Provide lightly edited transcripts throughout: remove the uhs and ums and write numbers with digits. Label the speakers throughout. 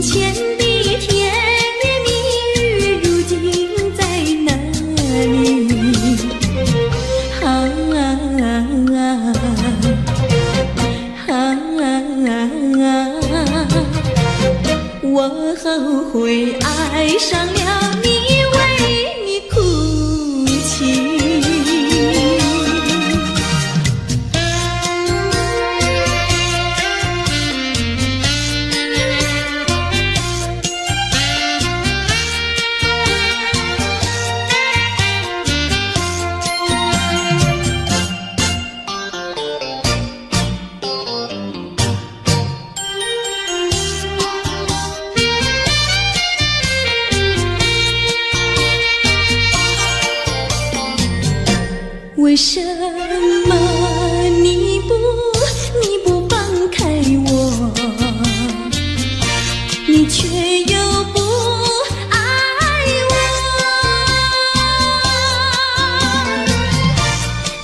Speaker 1: 前的甜言蜜语，如今在哪里？我后悔爱上了你，为你哭泣。为什么你不放开我，你却又不爱我？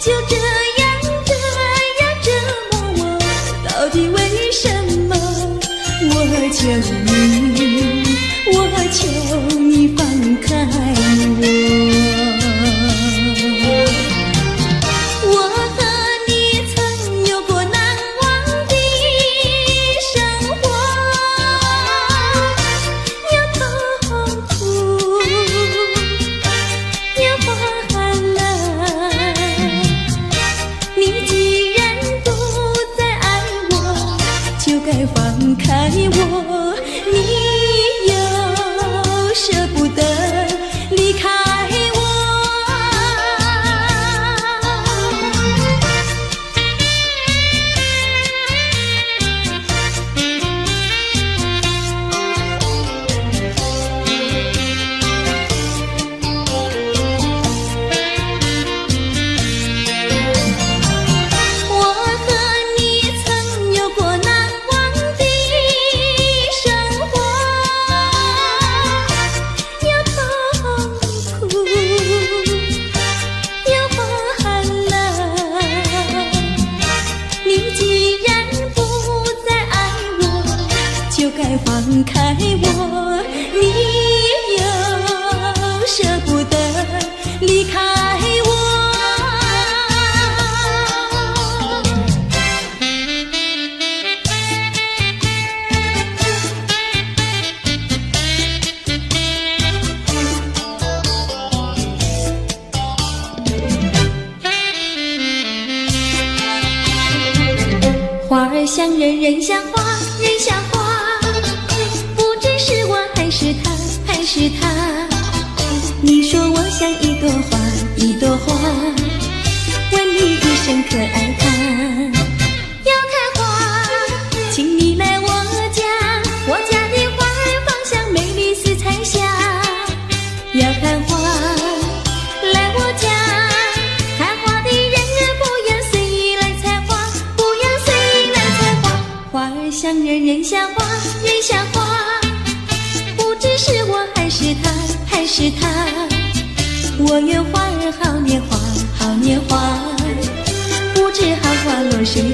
Speaker 1: 就这样折磨我，到底为什么？我求你放开我。放开我，你又舍不得离开我。放开我，你又舍不得离开我。花儿像人，人像花，人像花。是他，你说我像一朵花，一朵花，问你一声可爱它。要看花，请你来我家，我家的花儿芳香美丽似彩霞。要看花，来我家，看花的人儿不要随意来采花，不要随意来采花。花儿像人，人像花，人像花。是我还是他，我愿花儿好年华，好年华，不知好花落谁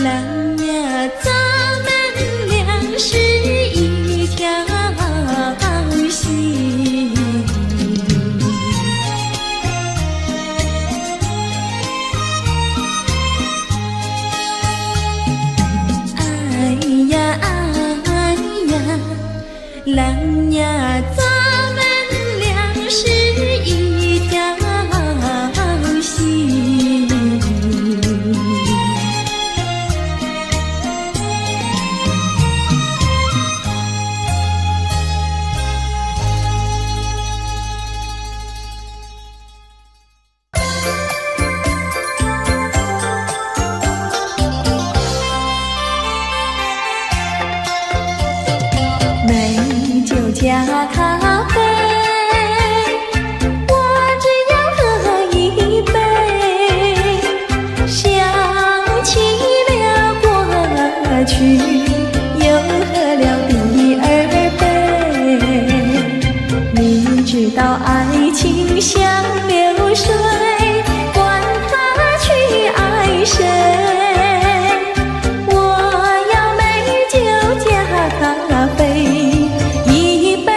Speaker 1: 郎呀，咱们俩是一条心。哎呀哎呀，郎呀，咱们俩是一条心。美酒加咖啡，我只要喝一杯。想起了过去，又喝了第二杯。你知道爱情像流水，管它去爱谁。我要美酒加咖啡，一杯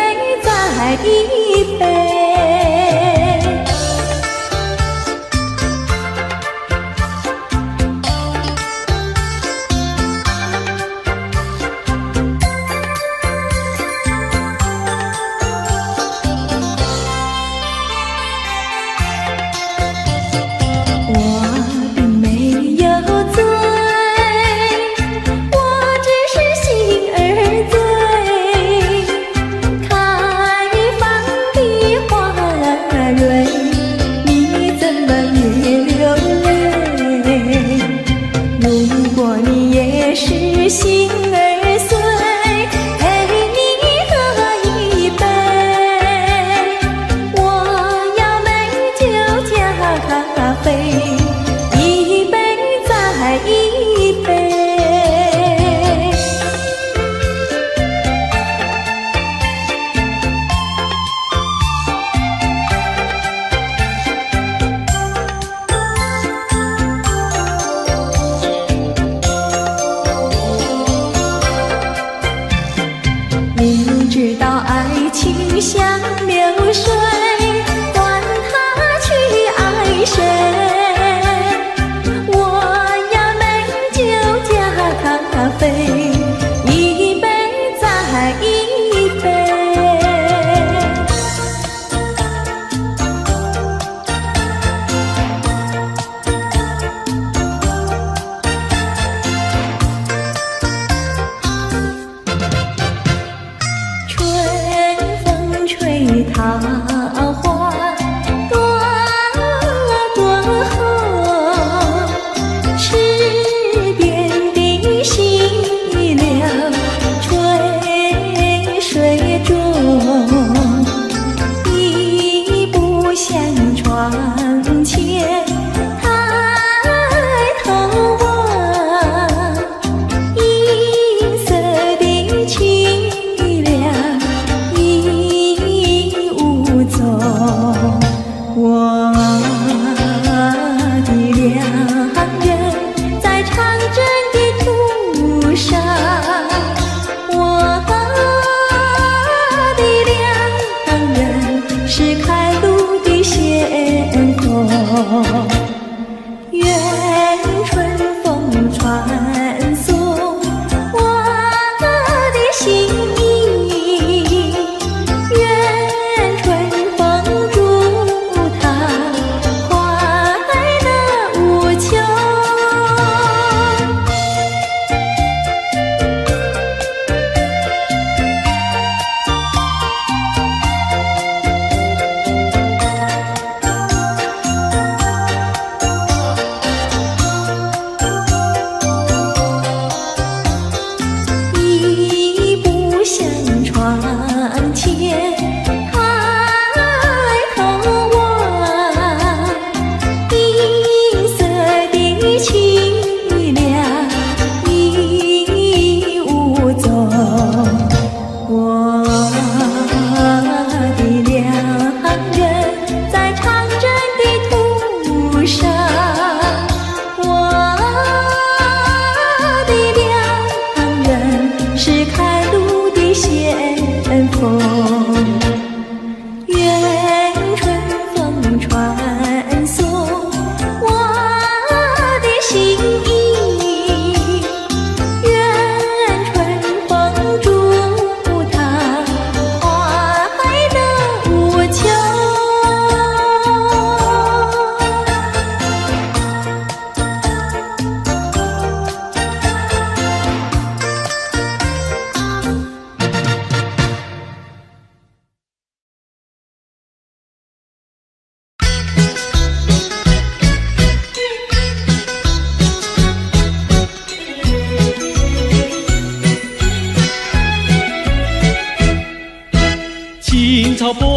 Speaker 1: 再一杯。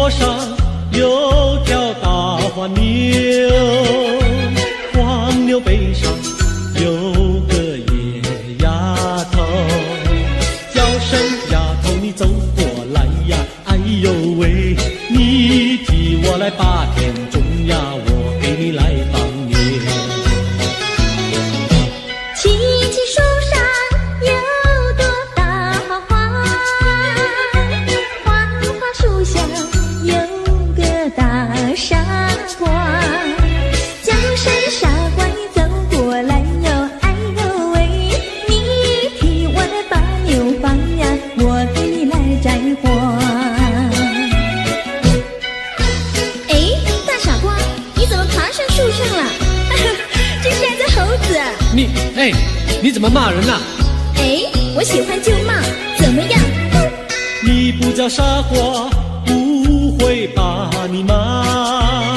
Speaker 2: 坡上有条大黄牛，黄牛背上有个野丫头，叫声丫头你走过来呀，哎呦喂，你替我来把田种呀，我给你来放牛。
Speaker 1: 青青树上有朵大花花，花花树下有个大傻瓜，叫声傻瓜你走过来哟，哎呦喂，你替我来把牛放呀，我给你来摘花。哎，大傻瓜，你怎么爬上树上了？这是只猴子。
Speaker 2: 你怎么骂人啊？
Speaker 1: 哎，我喜欢就骂，怎么样？
Speaker 2: 你不叫傻瓜，不会把你骂。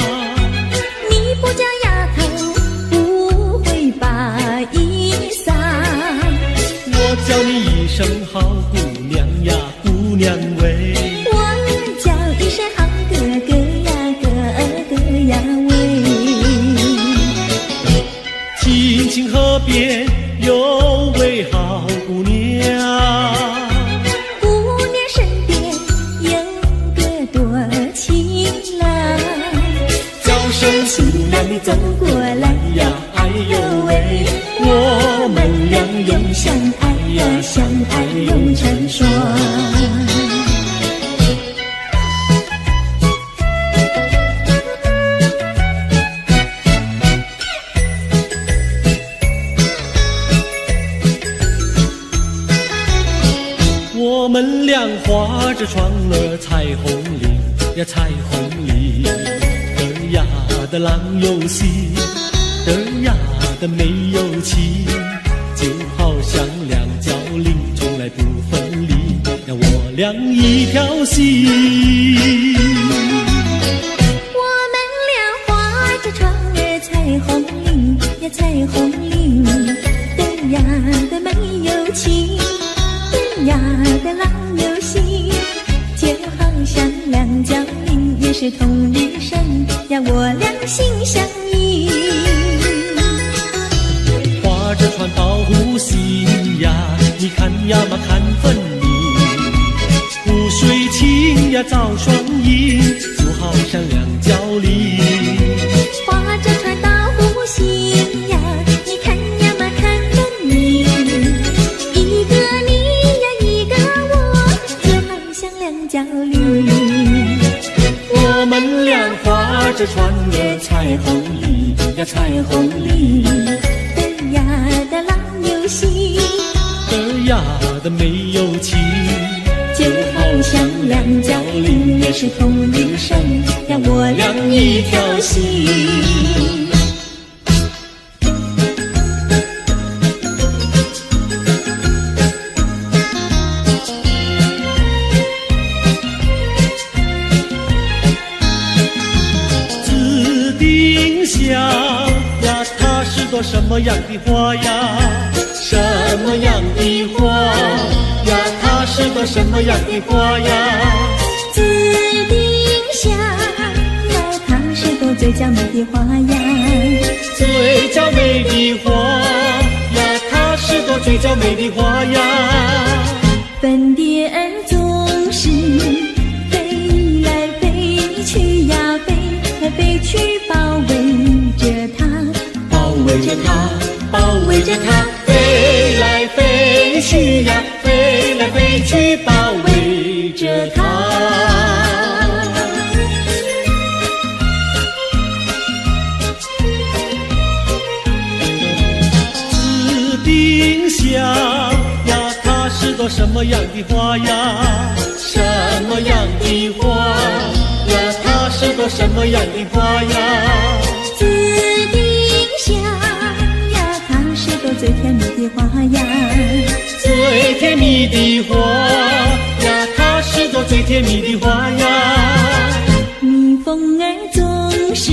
Speaker 1: 你不叫丫头，不会把衣撒。
Speaker 2: 我叫你一声好姑娘呀，姑娘喂。
Speaker 1: 我叫一声好哥哥呀，哥哥呀喂。
Speaker 2: 青青河边有位好姑娘，
Speaker 1: 姑娘身边有个多情郎，
Speaker 2: 叫声姑娘你走过来呀，哎呦喂，我们俩永相爱呀，相爱永成双。我们俩划着船儿彩虹岭呀，彩虹岭，嘚呀的郎有心，嘚呀的没有情，就好像两角菱，从来不分离呀，我俩一条心。
Speaker 1: 我们俩划着船儿彩虹岭呀，彩虹岭，嘚呀的没有情，嘚呀的郎有心，就好像两角菱，也是同一生呀，我俩心相印。
Speaker 2: 划着船到湖心呀，你看呀嘛看分明，湖水清呀照双影，就好像两角菱。
Speaker 1: 划着船到湖心呀，你看呀嘛看分明，一个你呀一个我，就好像两角菱。
Speaker 2: 我们俩划着船儿彩虹里呀，彩虹里，
Speaker 1: 嘚呀的郎有心，
Speaker 2: 嘚呀的没有情，
Speaker 1: 就好像两角菱，也是同一生呀，我俩一条心。
Speaker 2: 紫丁香呀，它是朵什么样的花呀？什么样的花呀？它是朵什么样的花呀？
Speaker 1: 紫丁香呀，它是朵最娇美的花呀，
Speaker 2: 最娇美的花呀，它是朵最娇美的花呀。
Speaker 1: 粉蝶儿总是飞来飞去呀，飞来飞去，包围着它，
Speaker 2: 包围着它，包围着它，飞来飞去呀，飞来飞去，包围着它。紫丁香呀，它是朵什么样的花呀？什么样的花呀？它是朵什么样的花呀？
Speaker 1: 紫丁香呀，它是朵最甜蜜的花呀，
Speaker 2: 最甜蜜的花呀，它是朵最甜蜜的花呀。
Speaker 1: 蜜蜂儿总是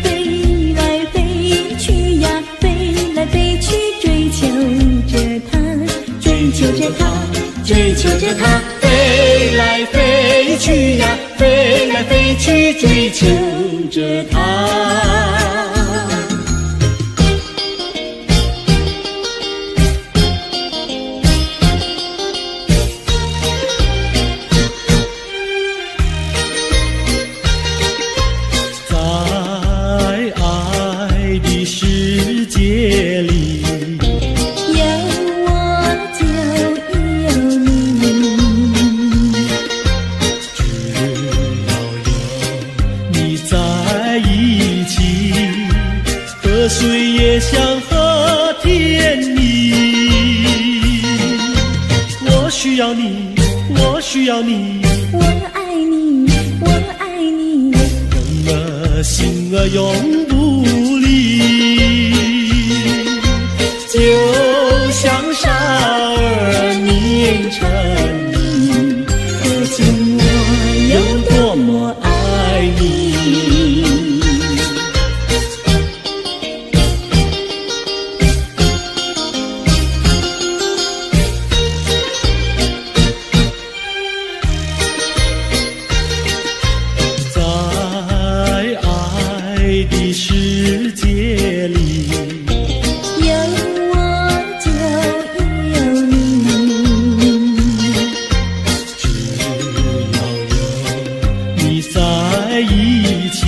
Speaker 1: 飞来飞去呀，飞来飞去，追求着它，追求着它，
Speaker 2: 追求着它，飞来飞去呀，飞求着他。世界里
Speaker 1: 有我就有你，
Speaker 2: 只要有你在一起，河水也像和甜蜜。我需要你，我需要你，
Speaker 1: 我爱你，我爱你，
Speaker 2: 人儿心儿永不离。就像傻儿年成你，
Speaker 1: 可见我有多么爱你。
Speaker 2: 在爱的世界里，
Speaker 1: 有我就有你，
Speaker 2: 只要有你在一起，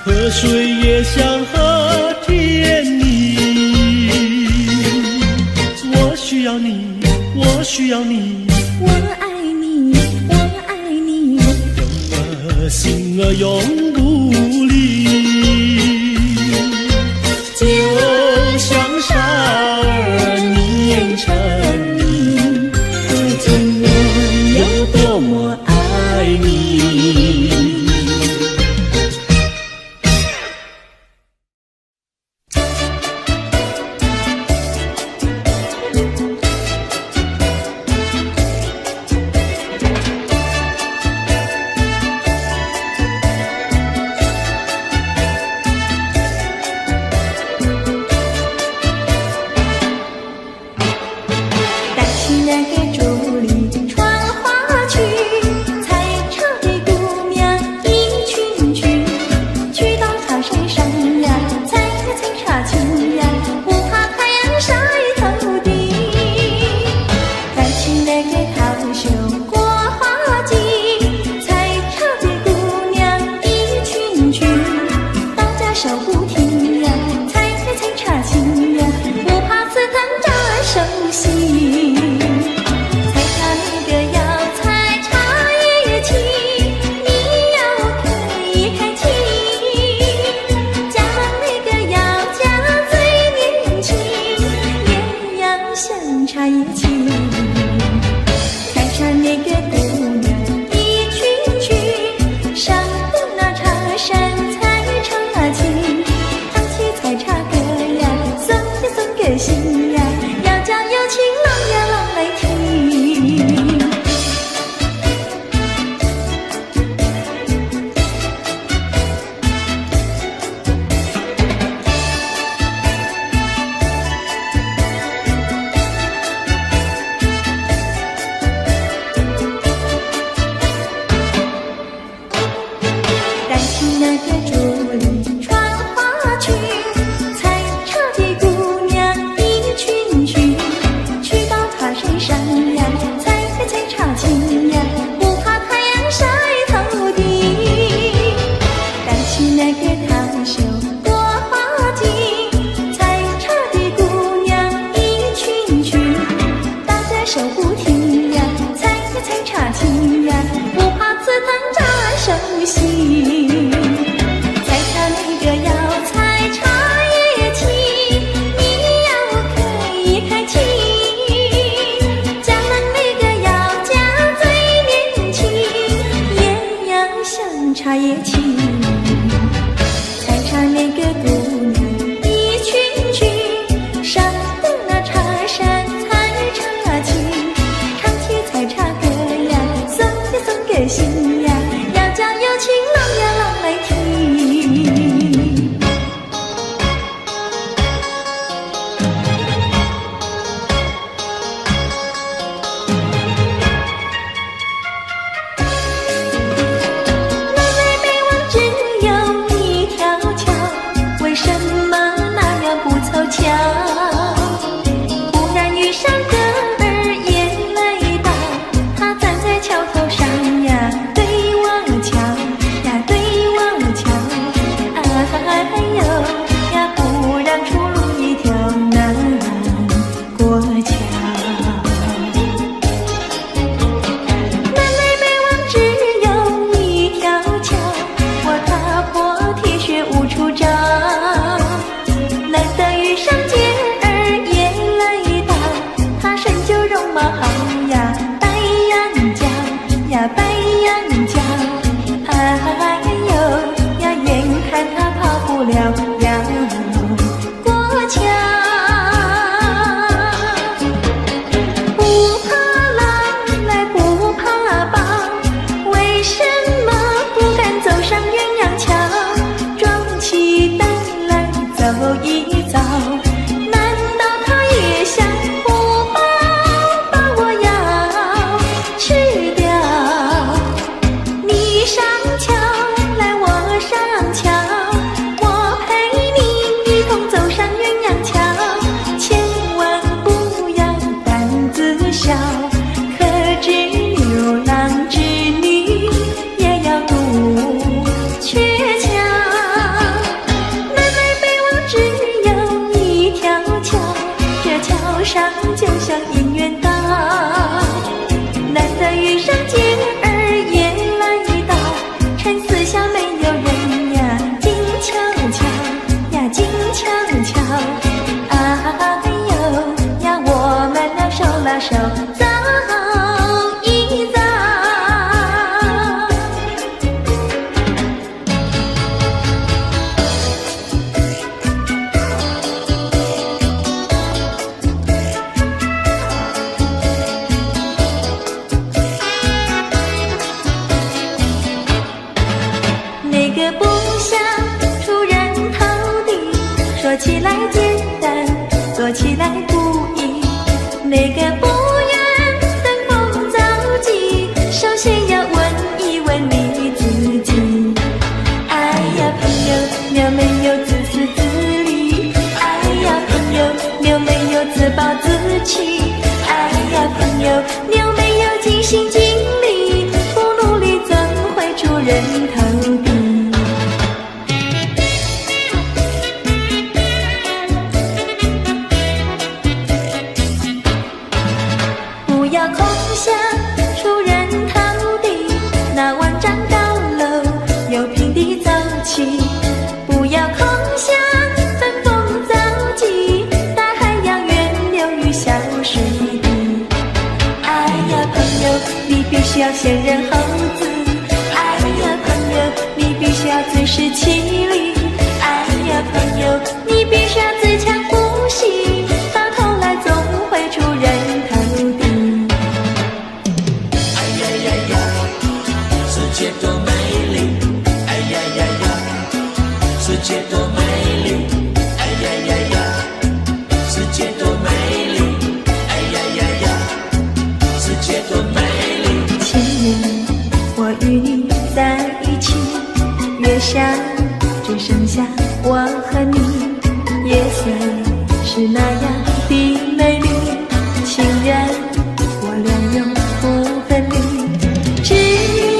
Speaker 2: 河水也像和甜蜜。我需要你，我需要你，
Speaker 1: 我爱你，我爱你，
Speaker 2: 人儿心儿永不离。就像傻儿年成你，
Speaker 1: 可见我有多么爱你。一遭。难道他也想不饱，把我要吃掉？你上桥来，我上桥，我陪你一同走上鸳鸯桥。千万不要胆子小，可知牛郎织女也要渡鹊桥。南来北往只有一条桥，这桥上就像姻缘岛。难得遇上姐儿也来到，趁四下没有人呀，静悄悄呀，静悄悄。哎呦呀，我们俩手拉手走一遭。那个不想出人头地，说起来简单，做起来不易。那个不愿登峰造极，首先要问一问你自己。哎呀朋友，你有没有自私自利？哎呀朋友，你有没有自暴自弃？哎呀朋友，你有没有尽心尽力？不努力怎会出人头地？不要空想出人头地，那万丈高楼由平地走起。不要空想登峰造极，大海洋源流于小水滴。哎呀朋友，你必须要先人后子。哎呀朋友，你必须要自食其力。哎呀朋友，你必须要自强不息，到头来总会出人头地。
Speaker 3: 世界多美丽，哎呀呀呀！世界多美丽，哎呀呀呀！世界多美丽，哎呀呀呀！世界多美丽。
Speaker 1: 情人，我与你在一起，月下只剩下我和你，夜色是那样的美丽。情人，我俩永不分离，只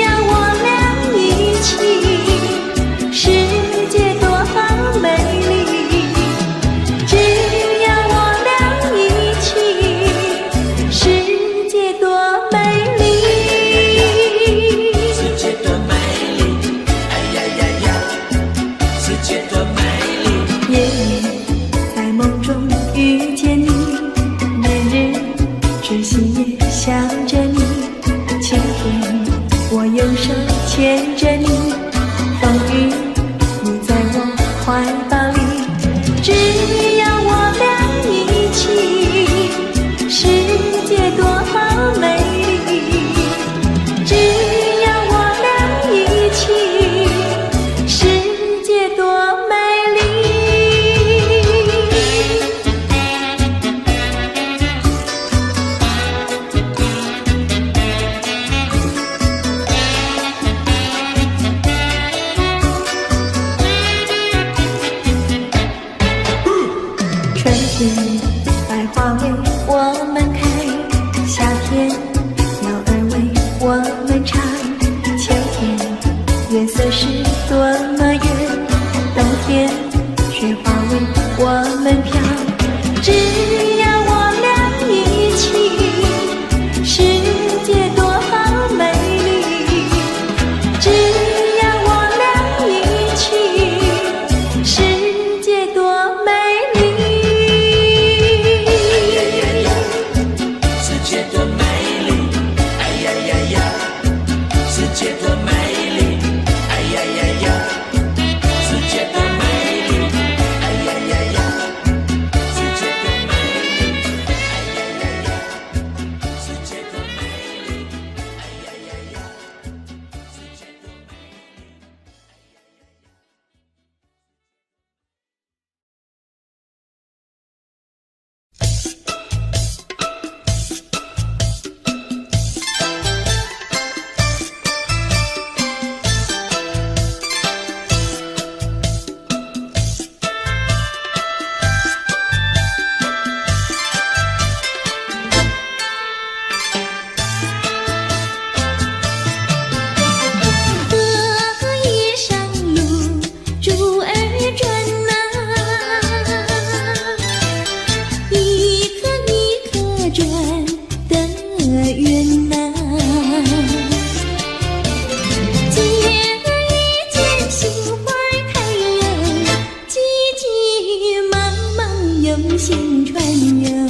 Speaker 1: 要我俩一起，世界多美丽。只要我俩一起，世界多美丽。
Speaker 3: 世界多美丽，哎呀呀呀！世界多美丽。
Speaker 1: 夜夜在梦中遇见你，年日只心也想着你。晴天我用手牵着你，风雨你在我怀抱里。只要我俩一起，世界多美丽。只要我俩一起，世界多美丽。春天百花为我们开，夏天鸟儿为我们唱。秋天月色是多么圆，冬天雪花为我们飘。只要我俩一起，世界多美丽。只要我俩一起，世界多美丽。
Speaker 3: 世界多美丽，哎呀呀呀！世界多美丽，哎呀呀呀！世界多美丽，哎呀呀呀！世界多美丽。
Speaker 1: 用心传游。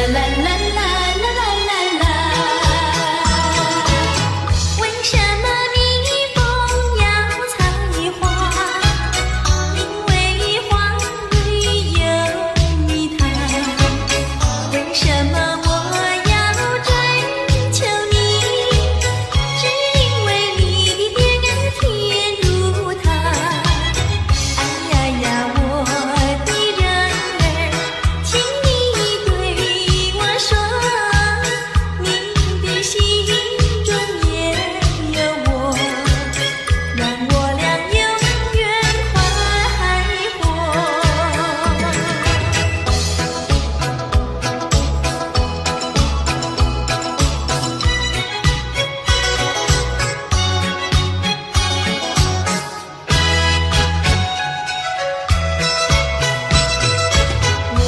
Speaker 1: 啦啦啦啦啦啦啦。为什么蜜蜂要采花？因为花里有蜜糖。为什么我要追求你？只因为你的脸儿甜如糖。哎呀呀，我的人儿，请你对我说，你的心中也有我，让我俩永远快活。我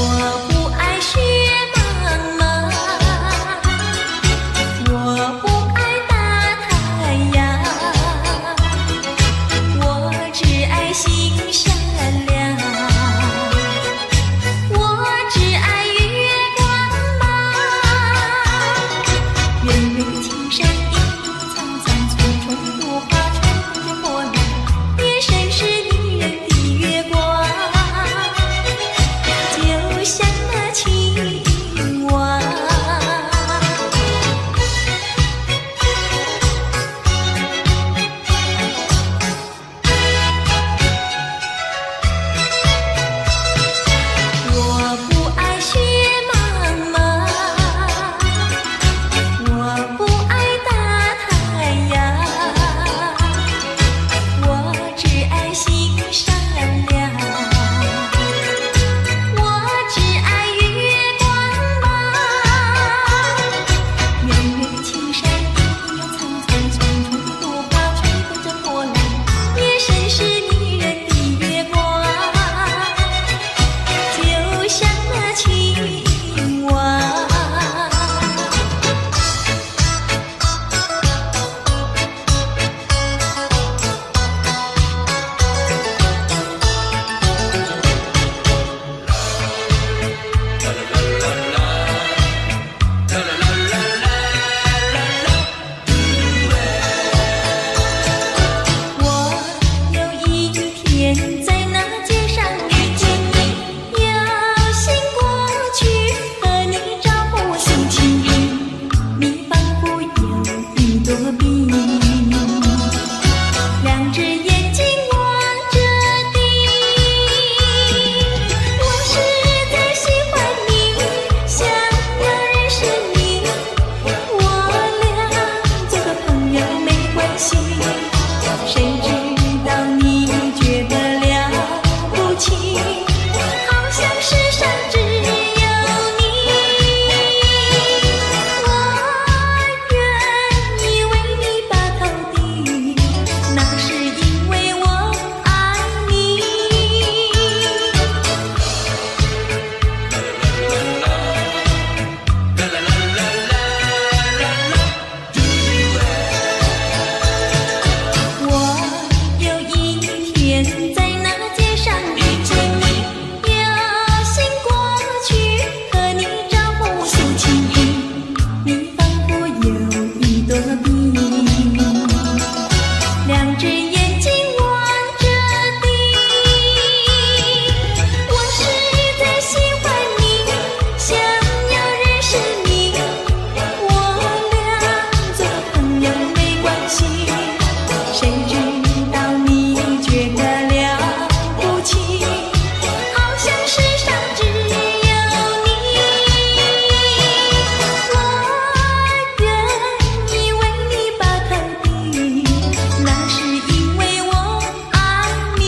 Speaker 1: 不爱雪茫茫，我不爱大太阳，我只爱心善良，我只爱月光芒。远远的青山一苍苍，簇簇芦花春风破浪，夜深是女人的月光，就像那青蛙。我不爱雪茫茫，我不爱大太阳，我只爱心善良，我只爱月光芒。远远的青山一苍苍，簇簇芦花吹动着波浪，夜深是女人的月光，就像那青蛙。我有一天在那街上遇见你，有心过去和你招呼送情，你仿佛有一朵冰，两只眼睛望着地。我实在喜欢你，想要认识你，我俩做个朋友没关系。谁知道你觉得了不起，好像世上只有你。我愿意为你把头低，那是因为我爱你。我有一天在那街上遇见你，有心过去和你招呼送情，你仿佛有一朵冰，两只眼睛望着地。我实在喜欢你，想要认识你，我俩做个朋友没关系。谁知道你觉得了不起，好像世上只有你。我愿意为你把头低，那是因为我爱你。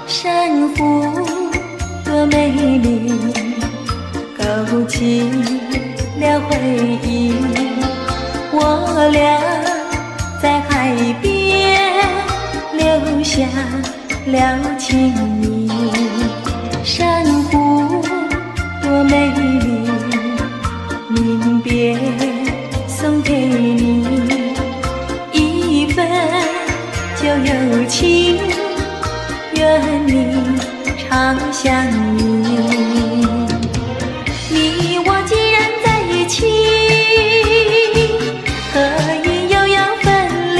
Speaker 1: 山湖多美丽，勾起了回忆。我俩在海边留下了情意。珊瑚多美丽，临别送给你一份旧友情，愿你常相依。你我既然在一起，何以又要分离？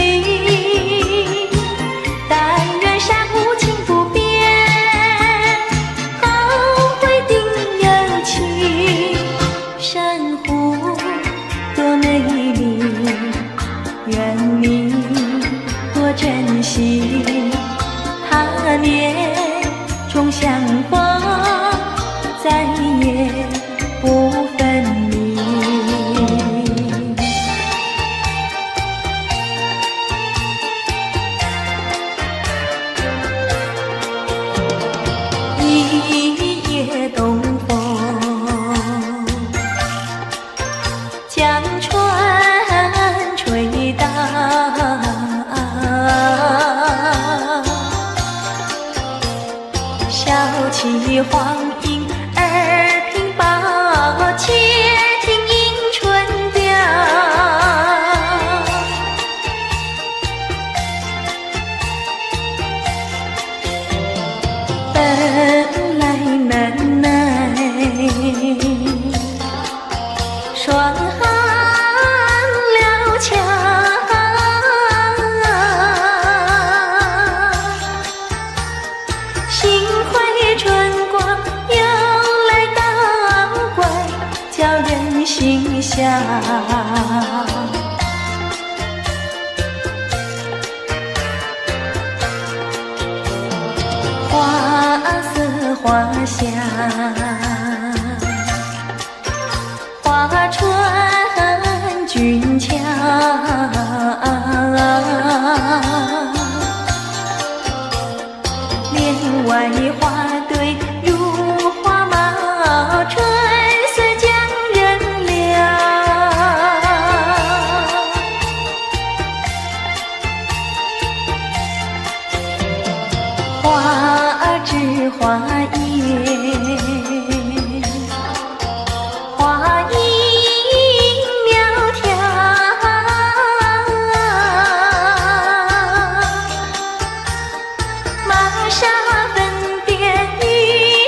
Speaker 1: 但愿山无情不变，后会定有期。珊瑚多美丽，愿你多珍惜。他年终相逢，再也不分离。一夜东风，将船吹荡，笑起黄莺儿鬓抱，且听迎春调。本来难耐，双行了桥，心怀春光又来倒怪，叫人心笑。花色花香，花船俊俏，帘外花对如花帽，春色将人撩。花枝花叶，花影苗条，玛莎粉点玉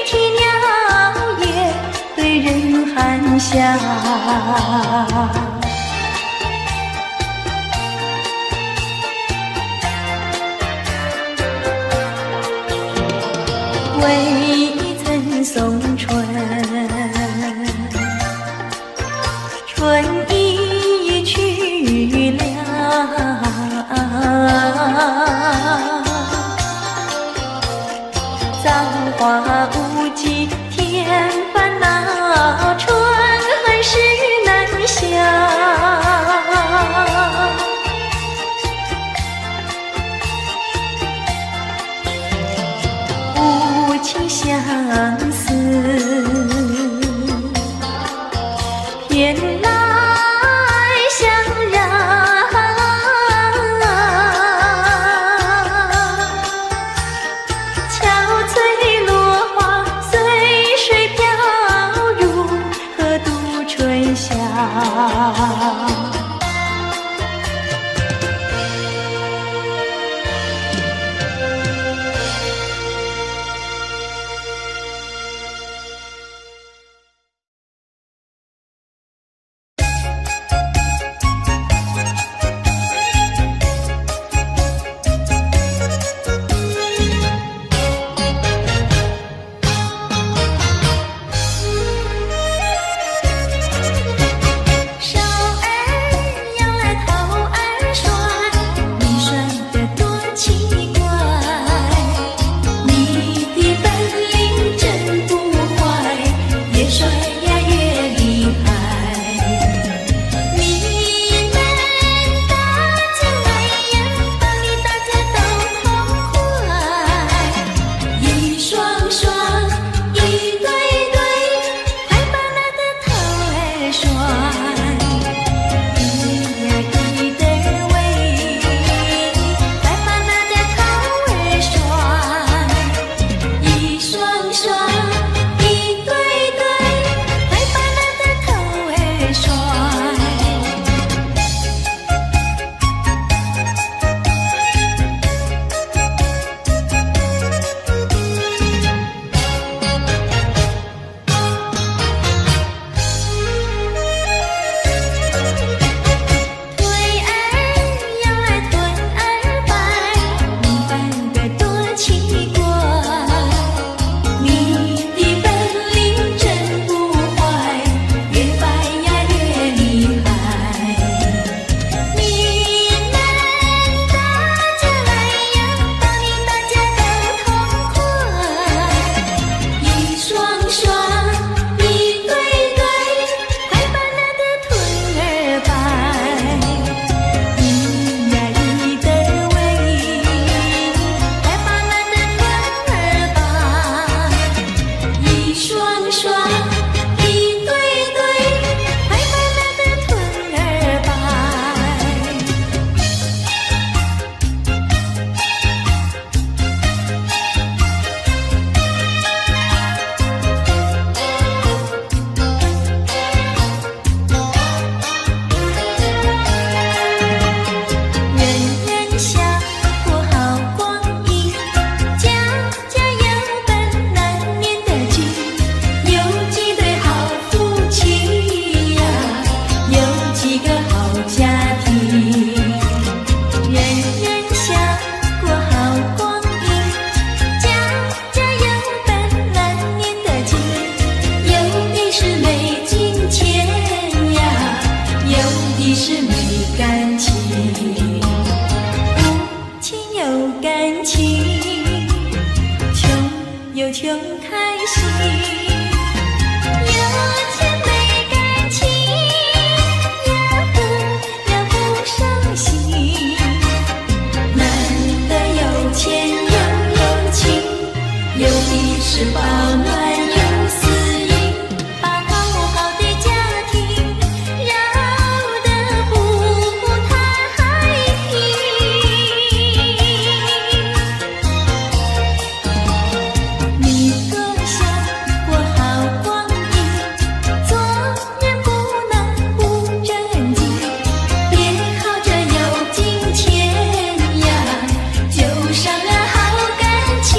Speaker 1: 啼鸟也对人含笑。未曾送春，春已去了。造化无极添烦恼，春恨事难消。无情相思，偏来相让。憔悴落花随水飘入河渡春宵。情，穷有穷开心，有钱没感情，也不伤心。难得有钱又有情，有的是保暖有私隐，把好好的家庭绕得不太平。你可想过好光阴，做人不能不正经，别靠着有金钱呀，就伤了好感情。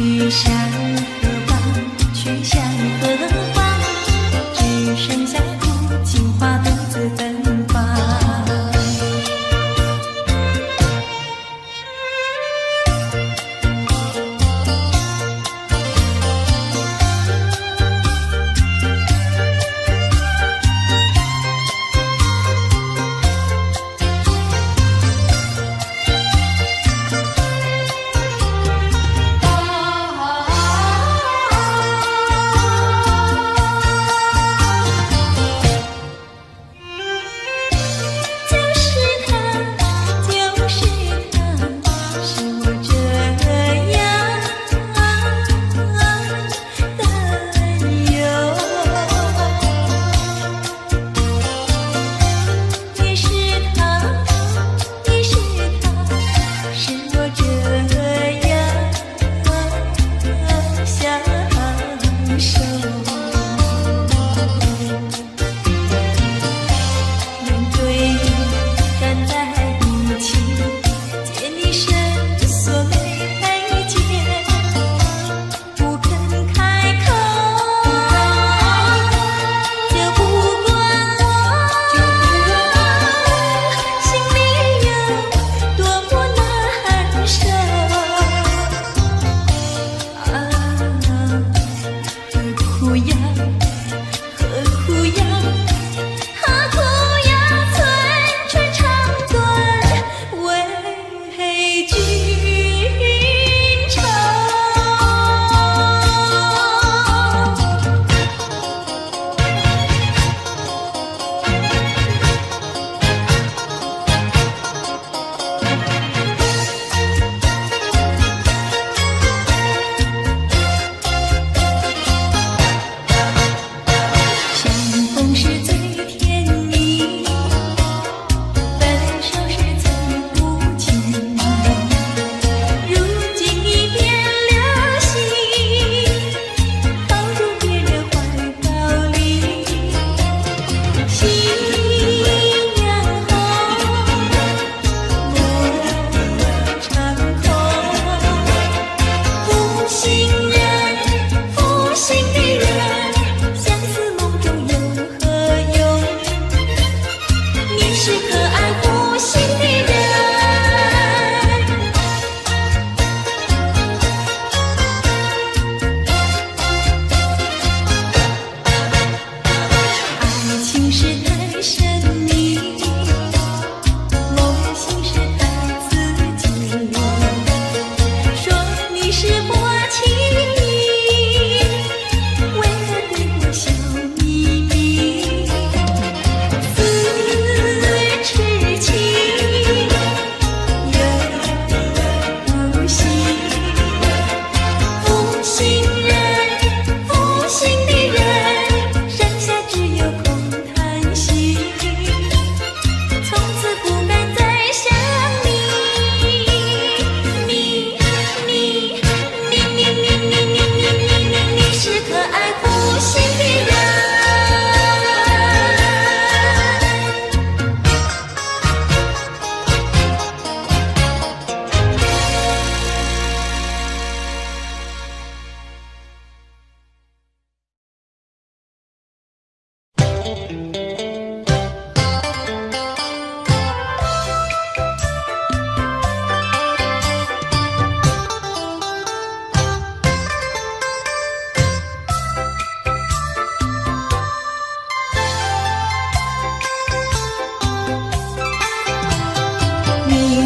Speaker 1: 去向何方？去向何方？只剩下古今花独自芬芳。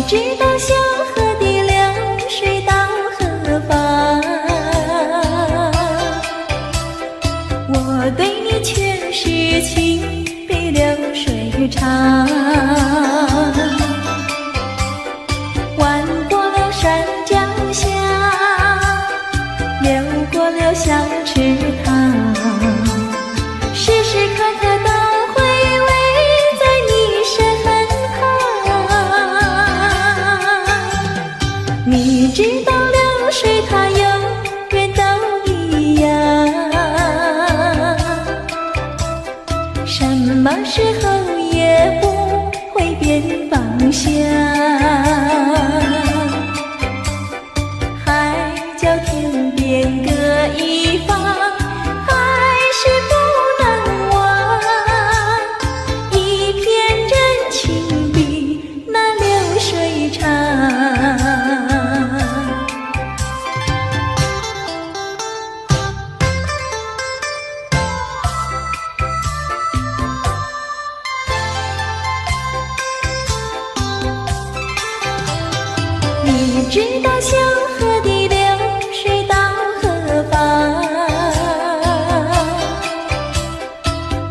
Speaker 1: 知道小河的流水到何方？我对你却是情比流水长。弯过了山脚下，流过了小池塘，时时刻刻都回味在你身旁。你知道流水它永远都一样，什么时候也不会变方向。海角天一方，还是不能忘。一片真情比那流水长。你知道小河的流水到何方？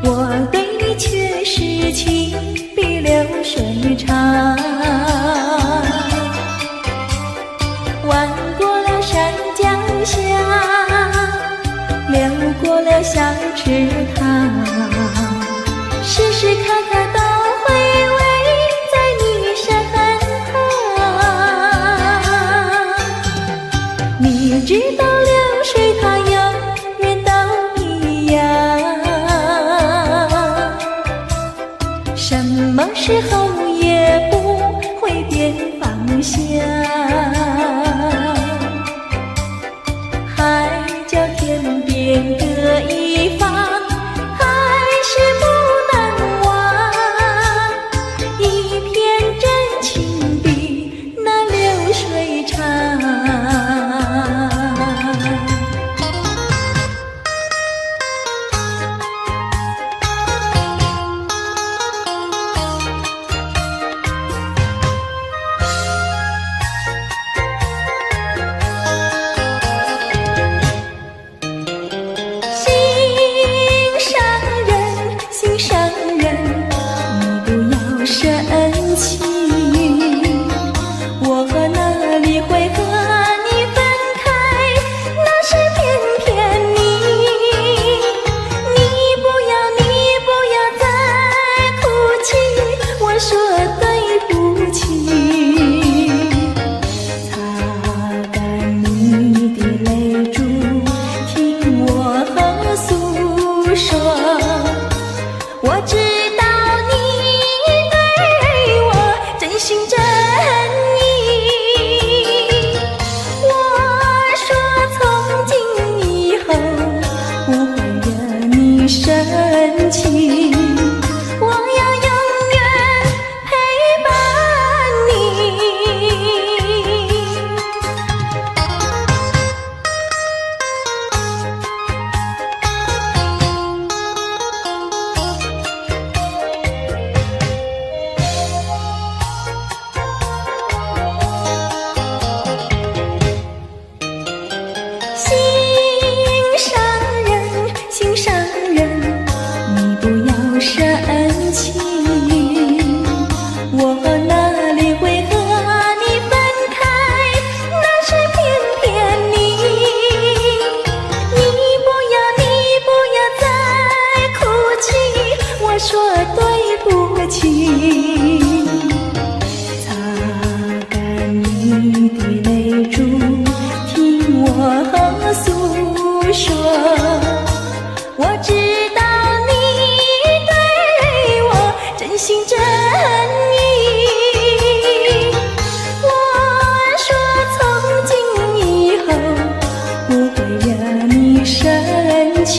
Speaker 1: 我对你却是情比流水长。弯过了山脚下，流过了小池塘，时时刻刻都回味在你身旁。你知道流水它永远都一样，什么时候也不会变方向。海角天边各一方，还是不能忘。一片真情比那流水长。心上人，你不要生气，我哪里会和你分开？那是偏偏你不要再哭泣，我说对不起。擦干你的泪珠，听我诉说。我知道你对我真心真意，我说从今以后不会惹你生气，我要永远陪伴你。心上人，你不要生气，我哪里会和你分开？那是偏偏你不要再哭泣，我说对不起。擦干你的泪珠，听我诉说。我知道你对我真心真意，我说从今以后不会惹你生气，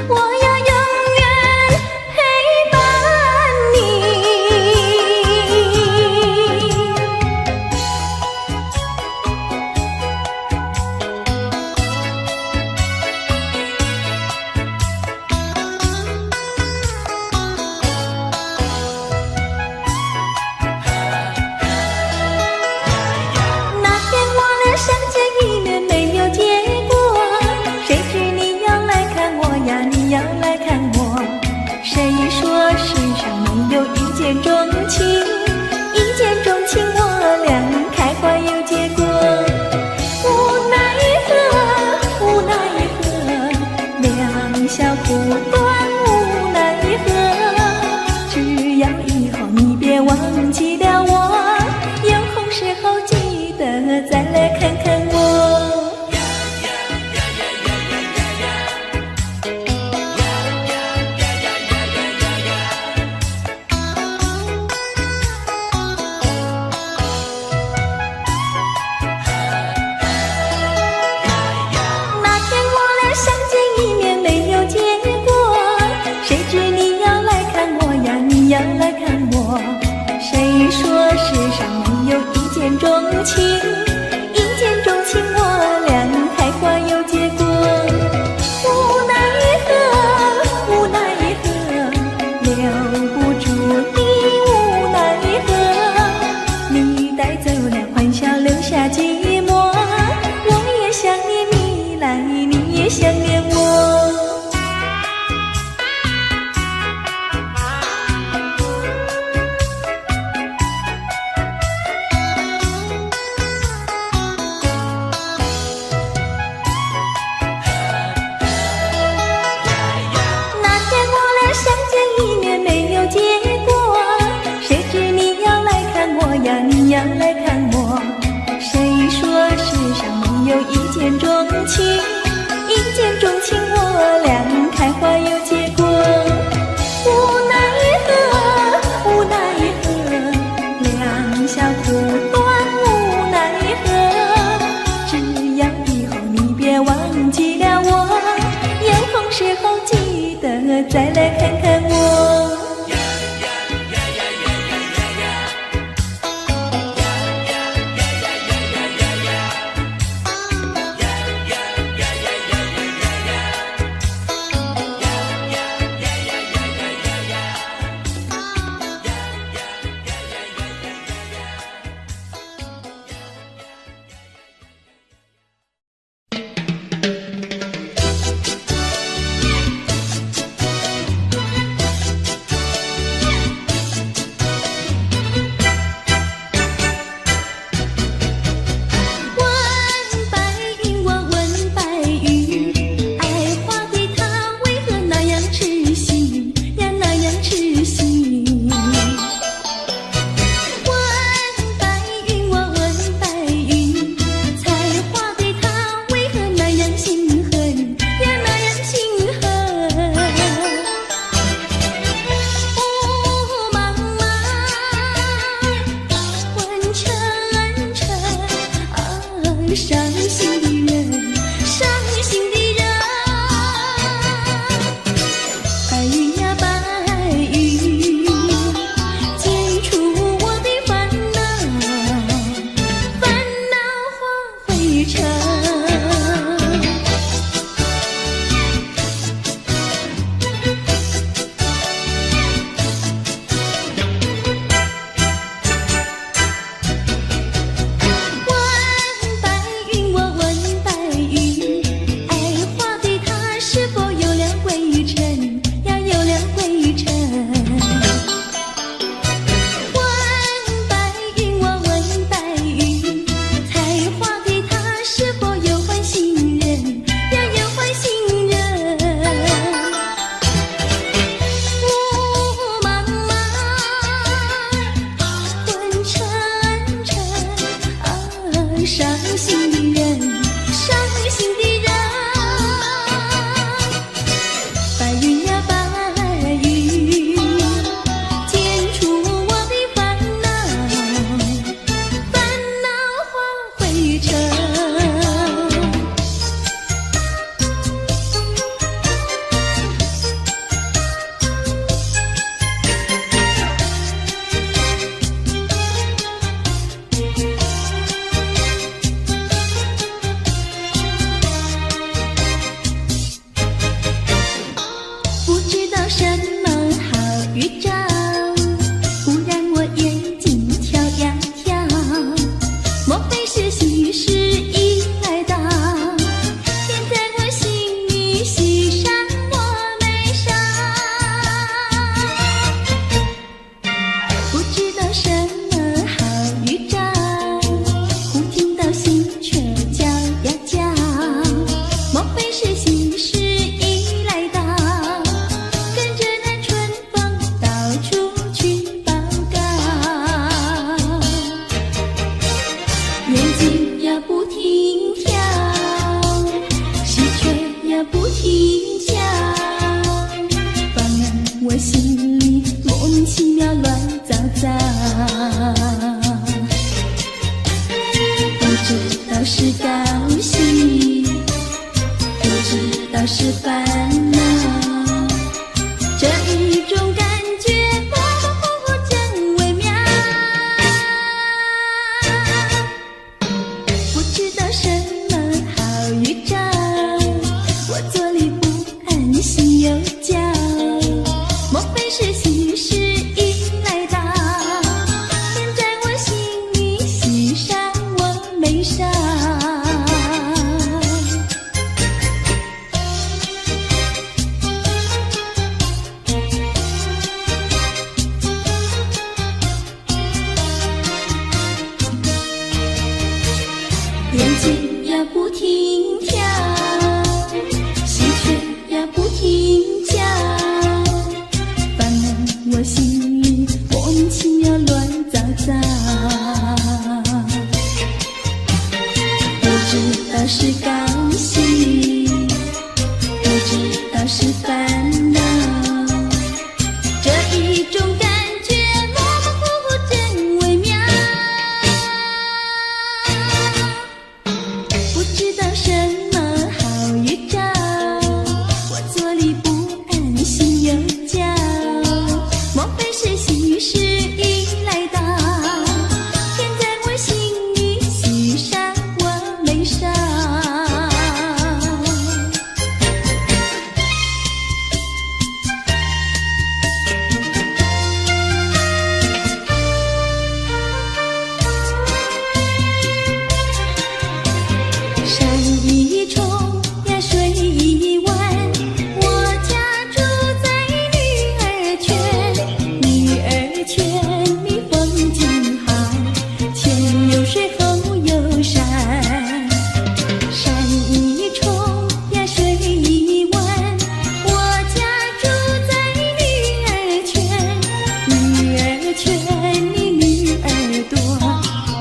Speaker 1: 我要永远陪伴你。见钟情，一见钟情我俩开花有结果。无奈何，无奈何，两小苦短无奈何。只要以后你别忘记了我，有空时候记得再来看看我。是烦恼，这一种感觉模模糊糊真微妙，不知道什么好预兆，我坐立不安，心又焦，莫非是喜事已来到，便在我心里喜上我眉梢。眼睛呀不停跳，喜鹊呀不停叫，烦恼我心里莫名其妙乱糟糟，不知道是高喜，不知道是烦恼。这一种感觉模模糊糊真微妙，不知道什么好预兆，我坐立不安，心又焦，莫非是幸运时已来到？天在我心里，喜上我眉梢。山一重呀，水一弯，我家住在女儿圈。女儿圈里风景好，前有水后有山。山一重呀，水一弯，我家住在女儿圈。女儿圈里女儿多，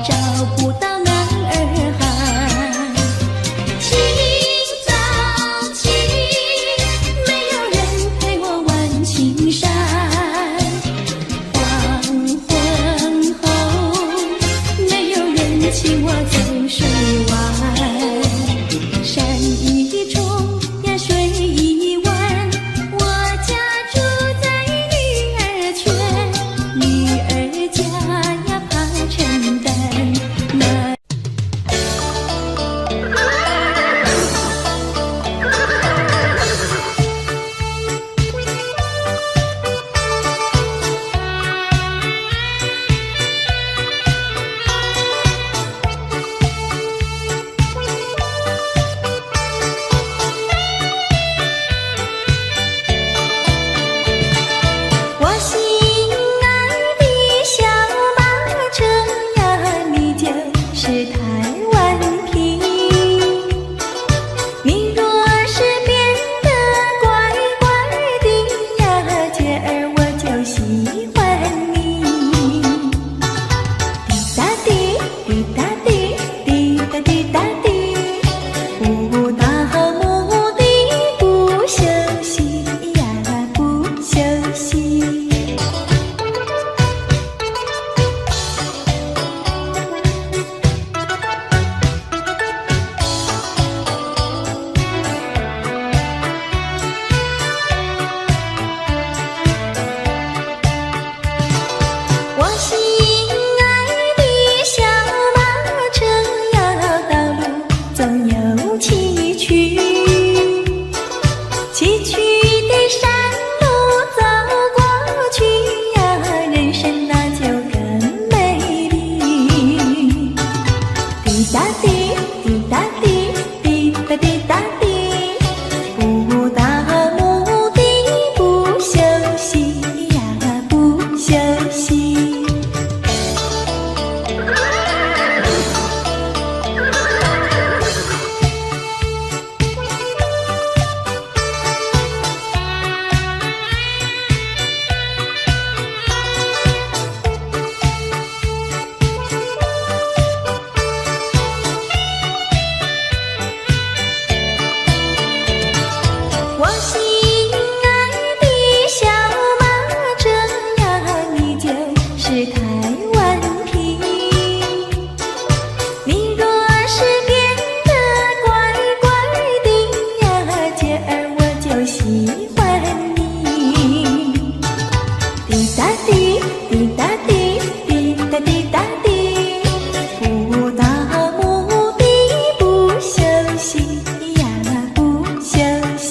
Speaker 1: 找不到男儿汉。清早起，没有人陪我玩青山。黄昏后，没有人请我走水湾。山一重呀，水一弯，我家住在女儿圈。女儿家呀，怕承担那我心爱的小马车呀，你就是台湾瓶。你若是变得乖乖的呀，姐儿我就喜欢你。滴答滴，滴答滴，滴答滴答滴，不到目的不休息呀，不休息。我心爱的小马车呀，道路总有崎岖，崎岖的山路走过去呀，人生那就更美丽。滴答滴，滴答滴，滴答滴答滴，不到目的不休息呀，不休息。我心爱的小马车呀，你就是台湾瓶。你若是变得乖乖的呀，姐儿我就喜欢你。滴答滴，滴答滴，滴答滴答滴，不到目的不休息呀，不休息。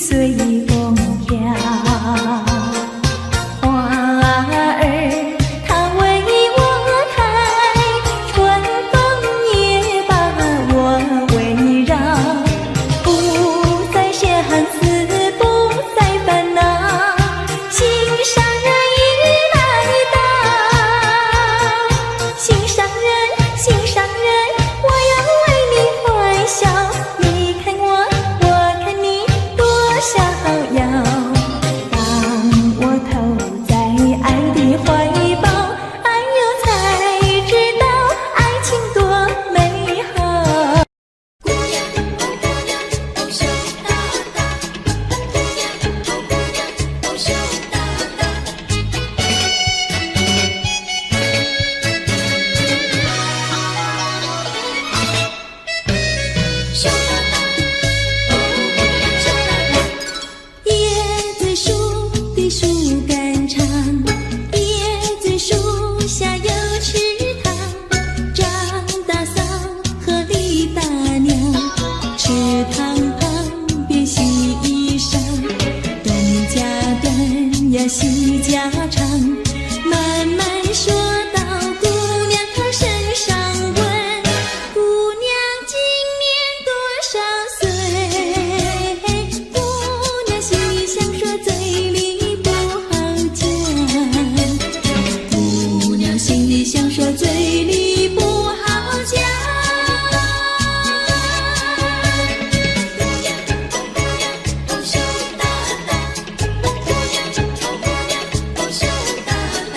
Speaker 1: 随风飘。花儿它为我开，春风也把我围绕，不再相思，不再烦恼，心上人已来到，心上人，心上人，我要为你欢笑，你看我，我看你，多逍遥。当我投在爱的怀抱，哎呦才知道爱情多美好。姑娘，哦姑娘，哦羞答答，姑娘，哦姑娘，哦羞答答。羞答答，哦姑娘羞答答。椰子树的树干长，椰子树下有池塘，张大嫂和李大娘，池塘旁边洗衣裳，东家短呀西家长，慢慢说到姑娘她身上问，姑娘今年多少岁？姑娘心里想说，嘴里不好讲。姑娘心里想说，嘴里不好讲。姑娘，哦姑娘，哦羞答答，姑娘，哦姑娘，哦羞答答。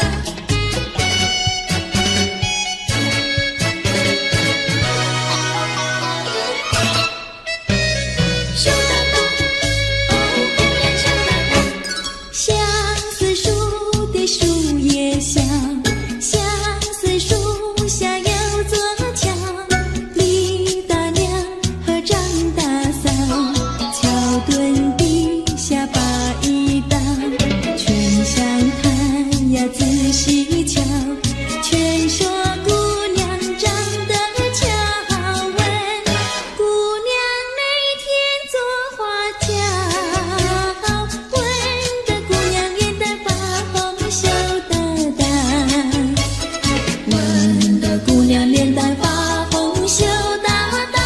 Speaker 1: 羞答答，哦姑娘羞答答。相思树的树叶香，相思树下有座桥，李大娘和张大嫂，桥墩底下把一道，全相看呀仔细瞧，全说姑娘长得巧，问姑娘哪天做花轿，问得姑娘脸蛋发红羞答答，问得姑娘脸蛋发红羞答答。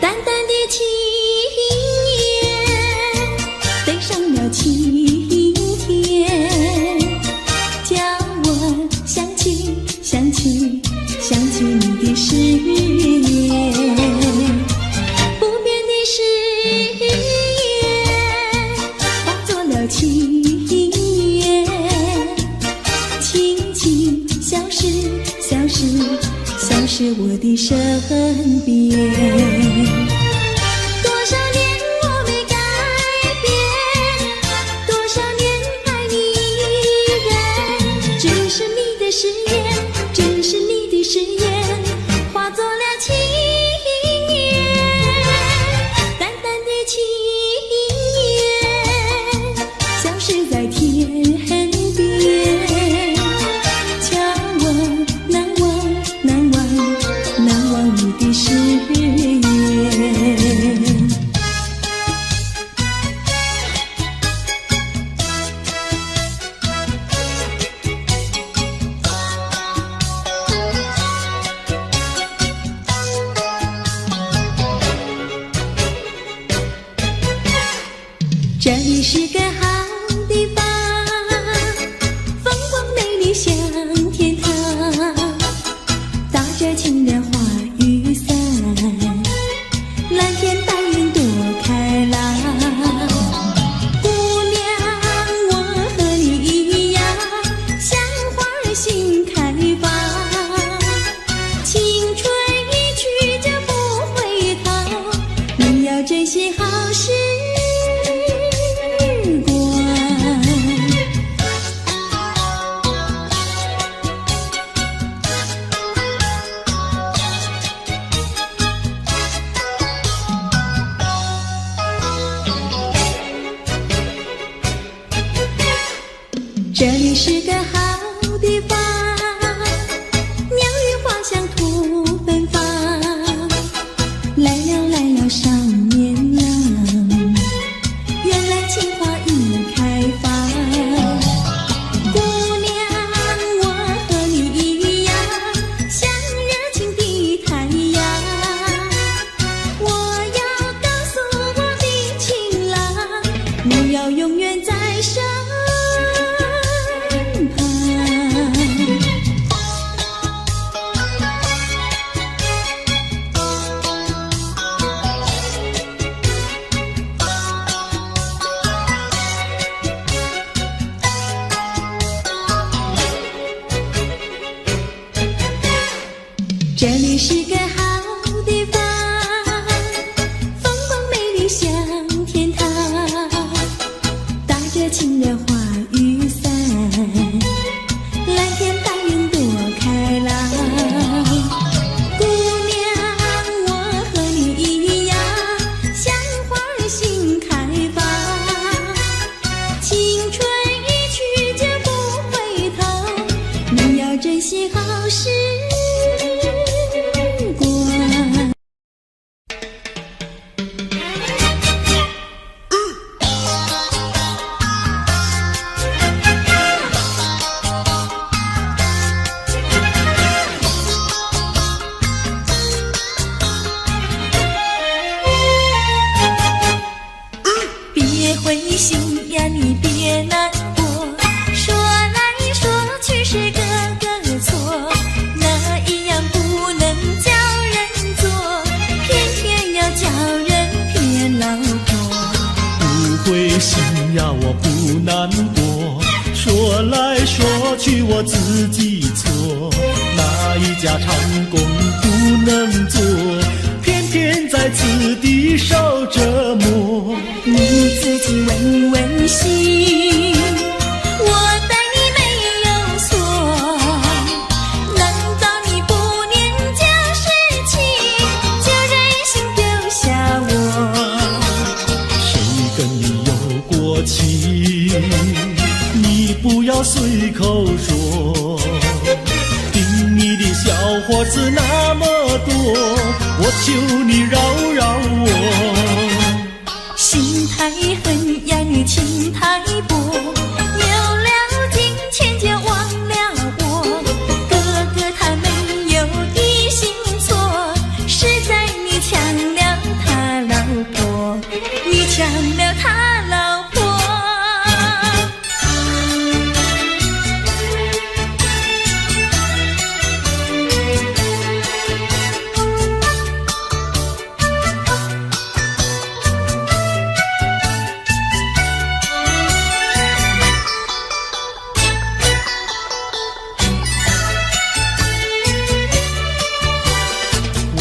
Speaker 1: 淡淡的青叶飞上了青天，叫我想起想起想起你的誓言，不变的誓言化作了情缘，轻轻消失消失消失我的身边。多少年我没改变，多少年爱你依然，只是你的誓言，只是你的誓言，化作了情缘，淡淡的情缘，消失在天边，叫我难忘难忘难忘你的誓言。这里是个好地方，风光美丽像天堂，打着情人花雨伞，蓝天白云多开朗。姑娘，我和你一样，像花儿心开放，青春一去就不回头，你要珍惜好时这里是个好地方，风光美丽像天堂，打着清凉花雨伞，蓝天白云多开朗。姑娘，我和你一样，像花儿心开放，青春一去就不回头，你要珍惜好时光。别灰心呀，你别难过，说来说去是个个错，哪一样不能叫人做，偏偏要叫人骗老婆。
Speaker 2: 不灰心呀，我不难过，说来说去我自己错，哪一家长工不能做，偏偏在此地受折磨。
Speaker 1: 你自己问问心，我待你没有错，难道你不念旧事情，就任性丢下我？
Speaker 2: 谁跟你有过情，你不要随口说，听你的小伙子那么多，我求你饶饶我。
Speaker 1: 心太狠呀，你情太薄，有了金钱就忘了我。哥哥他没有的心错，是在你抢了他老婆，你抢了他老婆。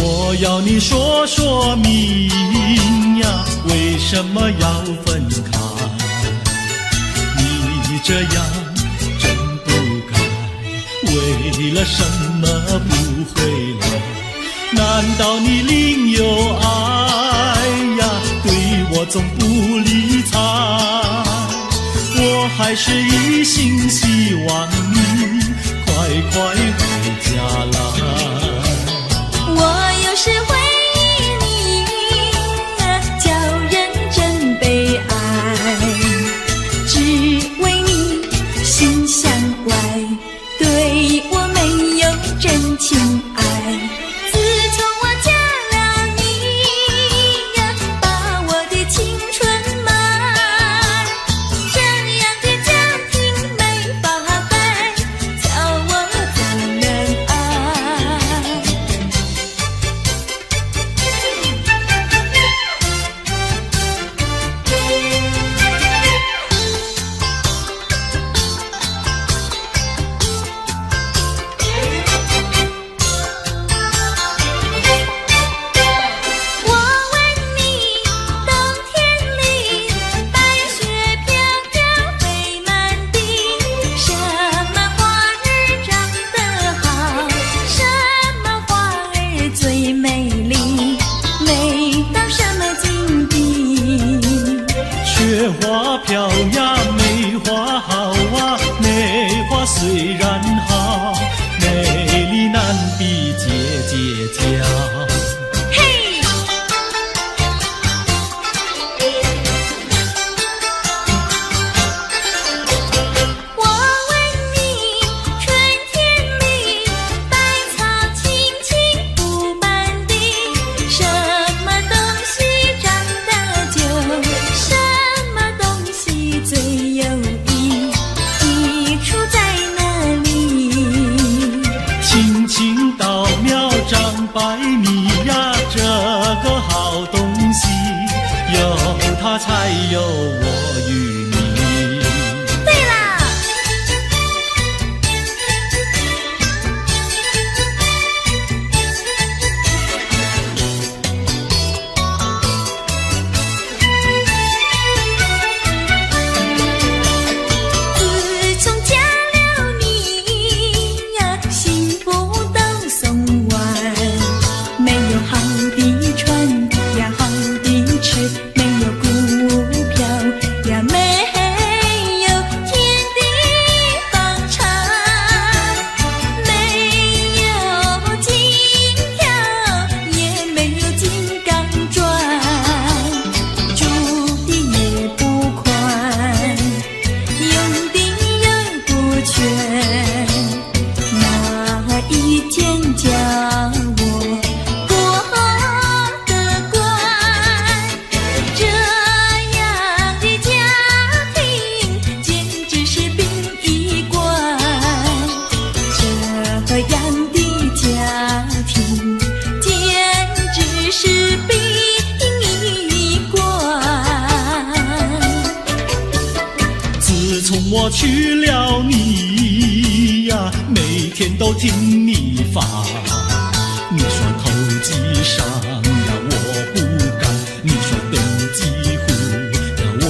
Speaker 2: 我要你说说明呀，为什么要分开？你这样真不该，为了什么不回来？难道你另有爱呀？对我总不理睬，我还是一心希望你快快回家来。
Speaker 1: 我有时会忆你，叫人真悲哀，只为你心向外，对我没有真情爱。自从我嫁了你呀，把我的青春埋，这样的家庭没法摆，叫我怎能爱？我问你，冬天里白雪飘飘飞满地，什么花儿长得好，什么花儿最美丽，美到什么境地？
Speaker 2: 雪花飘呀，梅花好啊，梅花虽然好，美丽难比姐姐娇。
Speaker 1: 嘿，我问你，春天里百草青青布满地，什么东西长得久，什么东西最有益，益处在哪里？
Speaker 2: 青青稻苗长百米呀，这个好东西，有它才有我与你。
Speaker 1: 对啦，
Speaker 2: 抹去了你呀，每天都听你发。你说投机商呀，我不干；你说登记户呀，我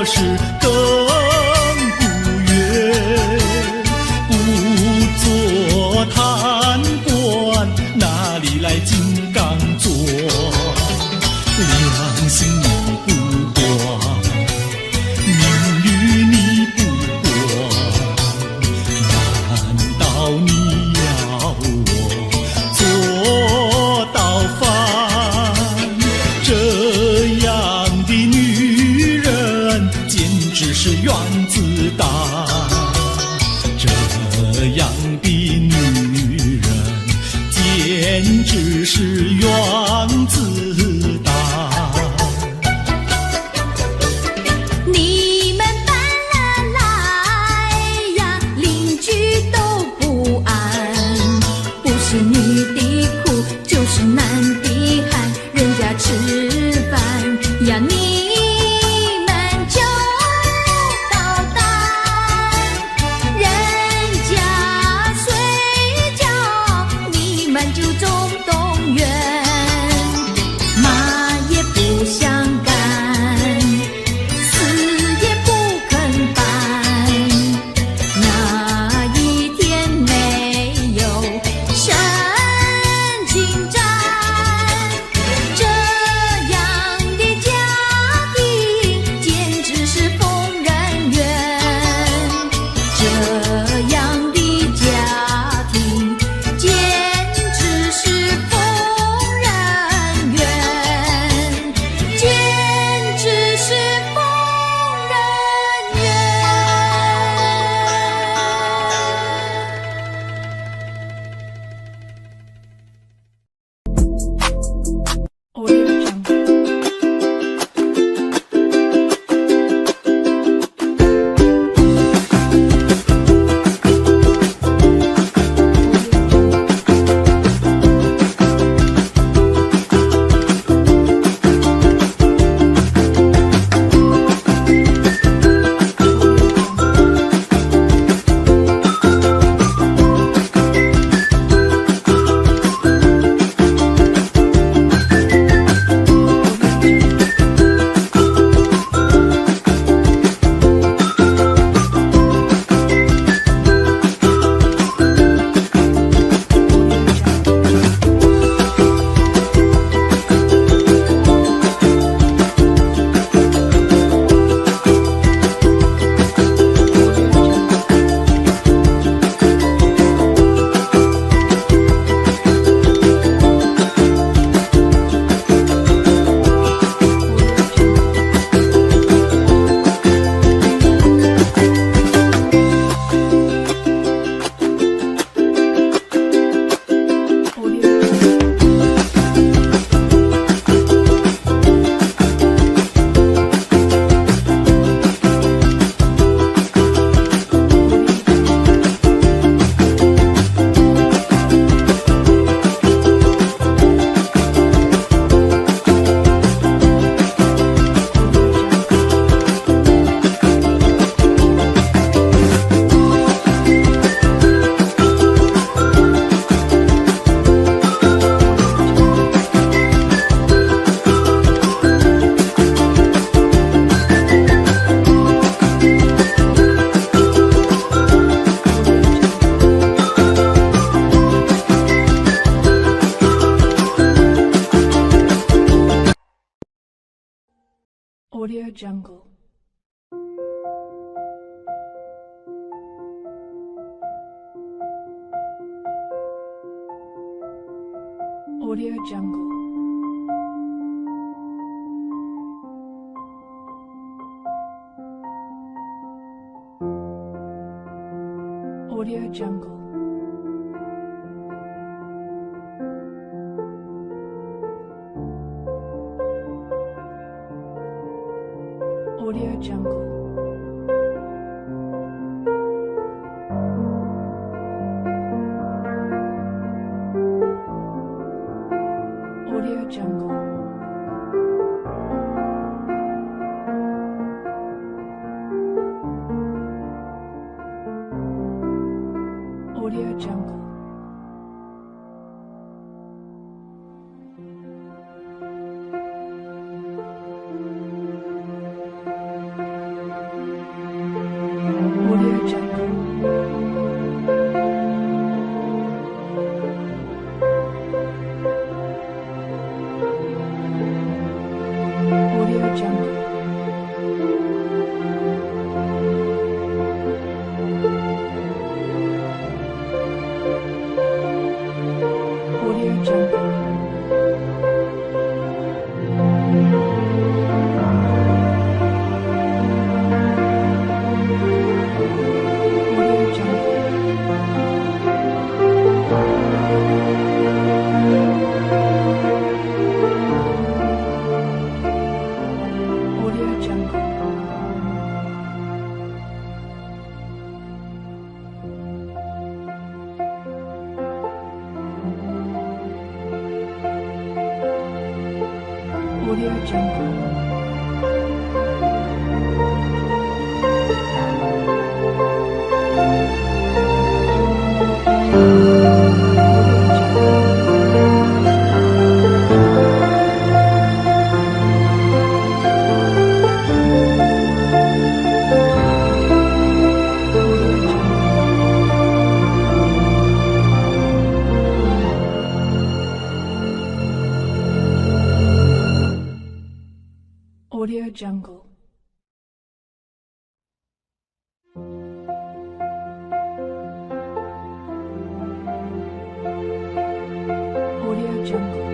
Speaker 2: 是更不愿。不做贪官，哪里来金刚座？良心你不管，名誉你不管，难道你要我做到饭？这样的女人简直是原子弹，这样的女人简直是原子弹。
Speaker 1: 你们搬了来呀，邻居都不安。不是女的苦，就是男的寒，人家吃饭呀，你们就捣蛋；人家睡觉，你们就总动员。骂也不想干，死也不肯搬。哪一天没有神经战？这样的家庭简直是疯人院，这样的家庭简直是疯人院，简直是疯人院。
Speaker 4: Audio Jungle. Audio Jungle. Audio Jungle. Audio Jungle. Audio Jungle. Audio Jungle. Audio Jungle. Audio Jungle.